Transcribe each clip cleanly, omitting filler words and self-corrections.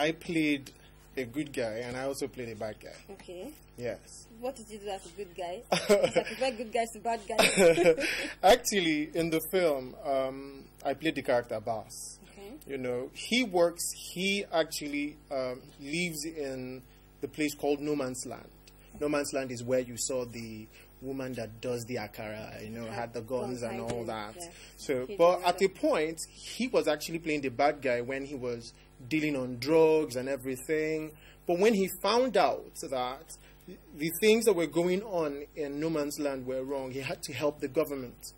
I played a good guy, and I also played a bad guy. Okay. Yes. What did you do as a good guy? I prefer good guys to bad guys. Actually, in the film, I played the character Boss. Okay. You know, he actually lives in the place called No Man's Land. No Man's Land is where you saw the woman that does the akara, you know, had the guns and all that. Yeah. So, but at a point, he was actually playing the bad guy when he was dealing on drugs and everything. But when he found out that the things that were going on in No Man's Land were wrong, he had to help the government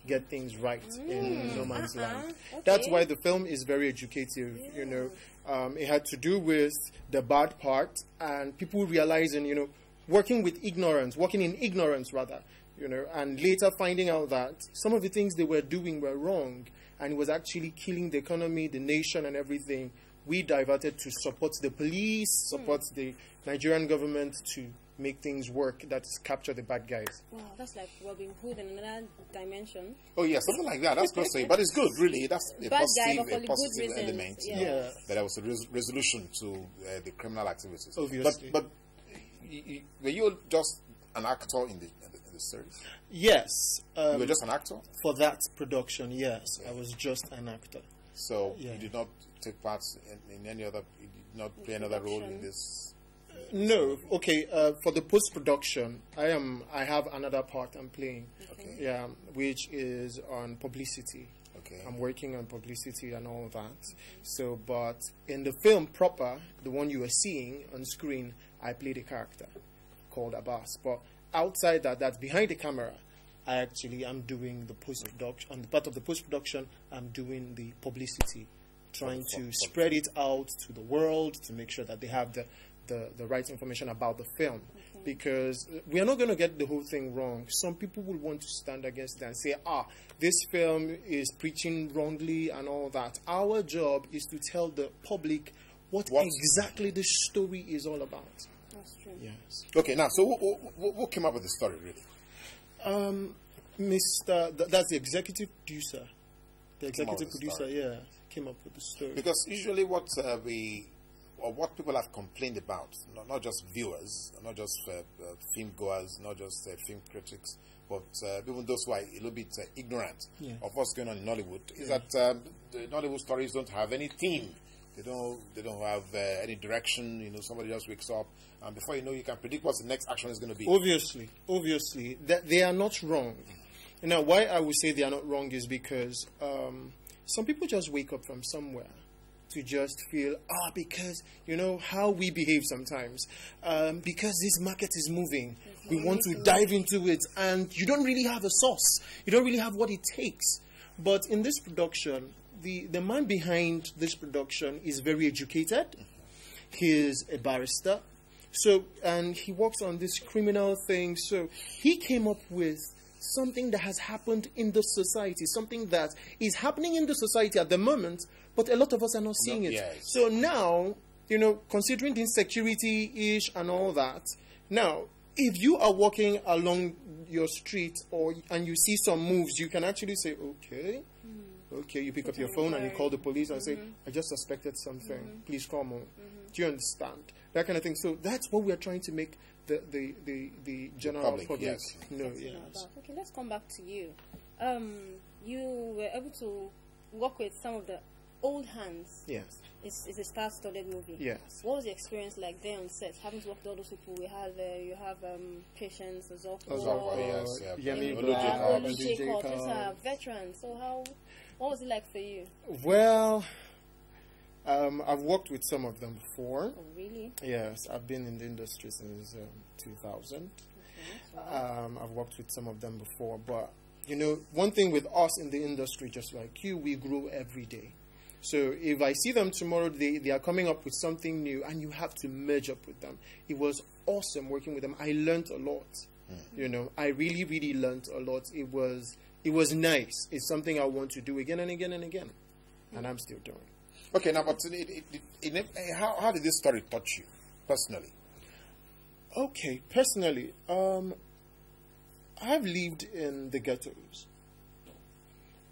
get things right in No Man's Land. Okay. That's why the film is very educative, you know. It had to do with the bad part and people realizing, you know, working in ignorance rather, you know, and later finding out that some of the things they were doing were wrong and it was actually killing the economy, the nation and everything. We diverted to support the police, support the Nigerian government to make things work, that's capture the bad guys. Wow, that's like Robin Hood in another dimension. Oh yeah, something like that. That's close to it, but it's good, really. That's a positive element. Yeah. That there was a resolution to the criminal activities. Obviously, but were you just an actor in the series? Yes. You were just an actor for that production. Yes, I was just an actor. So you did not take part in any other. You did not play another role in this. No, okay. For the post-production, I have another part I'm playing. Okay. Yeah, which is on publicity. Okay. I'm working on publicity and all that. So, but in the film proper, the one you are seeing on screen, I played a character called Abbas. But outside that, that's behind the camera, I actually am doing the post-production. On the part of the post-production, I'm doing the publicity, trying to spread it out to the world to make sure that they have the right information about the film, because we are not going to get the whole thing wrong. Some people will want to stand against it and say, this film is preaching wrongly and all that. Our job is to tell the public what exactly the story is all about. That's true. Yes. Okay, now, so who came up with the story, really? That's the executive producer. The executive producer, came up with the story. Because usually what what people have complained about, not just viewers, not just film goers, not just film critics, but even those who are a little bit ignorant of what's going on in Nollywood, is that the Nollywood stories don't have any theme. They don't have any direction. You know, somebody just wakes up, and before you know, you can predict what the next action is going to be. Obviously, that they are not wrong. Now, why I would say they are not wrong is because some people just wake up from somewhere to just feel, because, you know, how we behave sometimes. Because this market is moving, we want to dive into it, and you don't really have a source. You don't really have what it takes. But in this production, the man behind this production is very educated. He is a barrister. So, and he works on this criminal thing. So he came up with something that has happened in the society, something that is happening in the society at the moment, but a lot of us are not seeing it. Yes. So now, you know, considering the insecurity-ish and all that, now, if you are walking along your street and you see some moves, you can actually say, okay, you pick up your phone and you call the police and say, I just suspected something, please come on. Do you understand? That kind of thing. So that's what we are trying to make the general public know. Yes. Okay, let's come back to you. You were able to work with some of the old hands. Yes. It's a star-studded movie. Yes. What was the experience like there on set? Having to work with all those people, you have Patience, Ozokwa, yes, Yemi Black, Jacob. These are veterans. So what was it like for you? Well, I've worked with some of them before. Oh, really? Yes, I've been in the industry since 2000. Okay. I've worked with some of them before, but you know, one thing with us in the industry, just like you, we grow every day. So if I see them tomorrow, they are coming up with something new, and you have to merge up with them. It was awesome working with them. I learned a lot. You know, I really, really learned a lot. It was nice. It's something I want to do again and again and again, and I'm still doing. Okay, now, but how did this story touch you personally? Okay, personally, I've lived in the ghettos.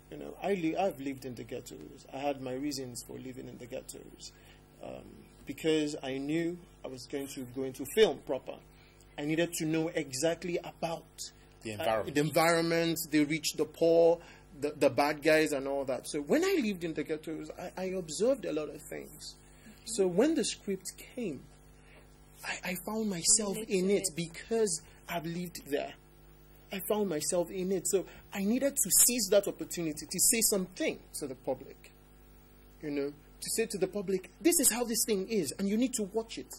You know, I've lived in the ghettos. I had my reasons for living in the ghettos. because I knew I was going to go into film proper. I needed to know exactly about The the environment, the rich, the poor, the bad guys, and all that. So when I lived in the ghettos, I observed a lot of things. So when the script came, I found myself in it because I've lived there. I found myself in it. So I needed to seize that opportunity to say something to the public. You know, to say to the public, this is how this thing is, and you need to watch it.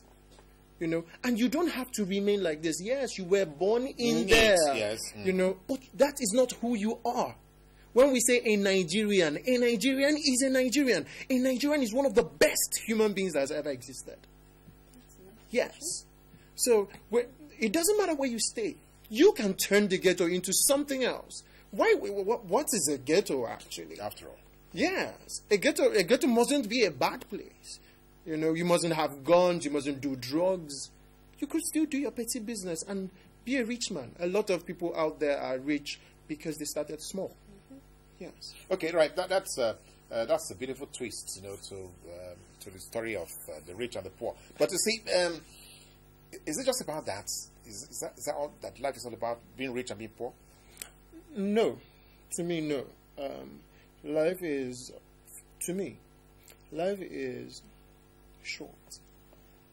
You know, and you don't have to remain like this. Yes, you were born in there. Yes. You know, but that is not who you are. When we say a Nigerian is a Nigerian. A Nigerian is one of the best human beings that has ever existed. Yes. So it doesn't matter where you stay. You can turn the ghetto into something else. What is a ghetto actually? After all. Yes. A ghetto mustn't be a bad place. You know, you mustn't have guns, you mustn't do drugs. You could still do your petty business and be a rich man. A lot of people out there are rich because they started small. Mm-hmm. Yes. Okay, right. That's a beautiful twist, you know, to the story of the rich and the poor. But you see, is it just about that? Is that all that life is all about? Being rich and being poor? No. To me, no. Life is short,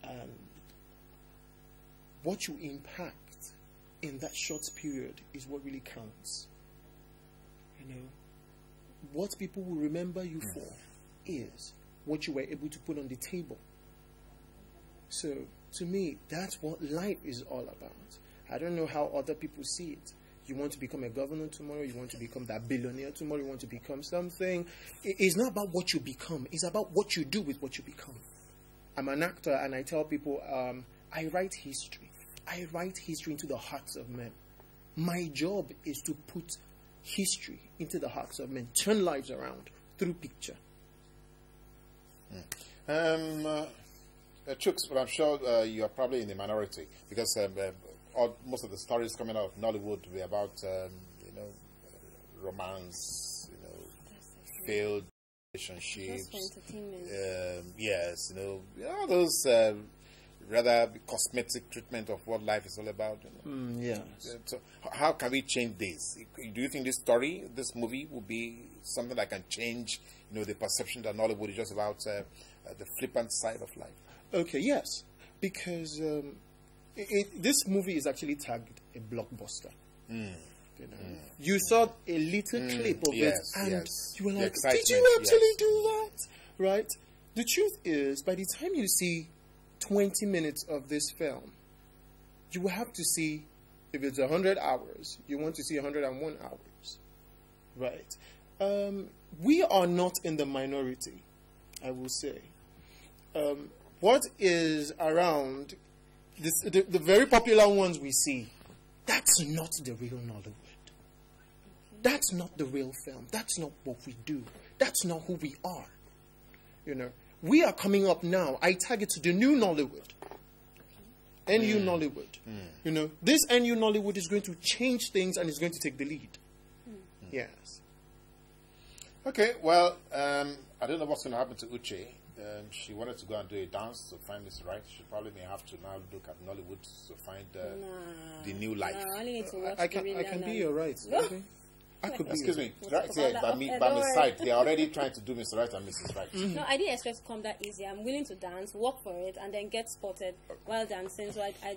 and what you impact in that short period is what really counts. You know, what people will remember you for is what you were able to put on the table. So, to me, that's what life is all about. I don't know how other people see it. You want to become a governor tomorrow, you want to become that billionaire tomorrow, you want to become something. It's not about what you become, it's about what you do with what you become. I'm an actor, and I tell people, I write history. I write history into the hearts of men. My job is to put history into the hearts of men, turn lives around through picture. Chucks, but I'm sure you are probably in the minority because most of the stories coming out of Nollywood were about, romance, failed relationships. Yes, all those rather cosmetic treatment of what life is all about. Yes. So how can we change this? Do you think this movie, will be something that can change, the perception that Nollywood is just about the flippant side of life? Okay, yes, because this movie is actually tagged a blockbuster. You saw a little clip of it, and you were like, "Did you actually do that?" Right? The truth is, by the time you see 20 minutes of this film, you will have to see, if it's 100 hours, you want to see 101 hours. Right? We are not in the minority, I will say. What is around, the very popular ones we see, that's not the real Nollywood. That's not the real film. That's not what we do. That's not who we are. We are coming up now. I tag it to the new Nollywood. NU Nollywood. This NU Nollywood is going to change things and is going to take the lead. Yes. Okay, well, I don't know what's going to happen to Uche. She wanted to go and do a dance to find Mr. Right. She probably may have to now look at Nollywood to find the new life. I only need to watch I can be your right. Okay? I could Excuse be. me, right here by my side. They are already trying to do Mr. Right and Mrs. Right. No, I didn't expect to come that easy. I'm willing to dance, work for it, and then get spotted while dancing. So I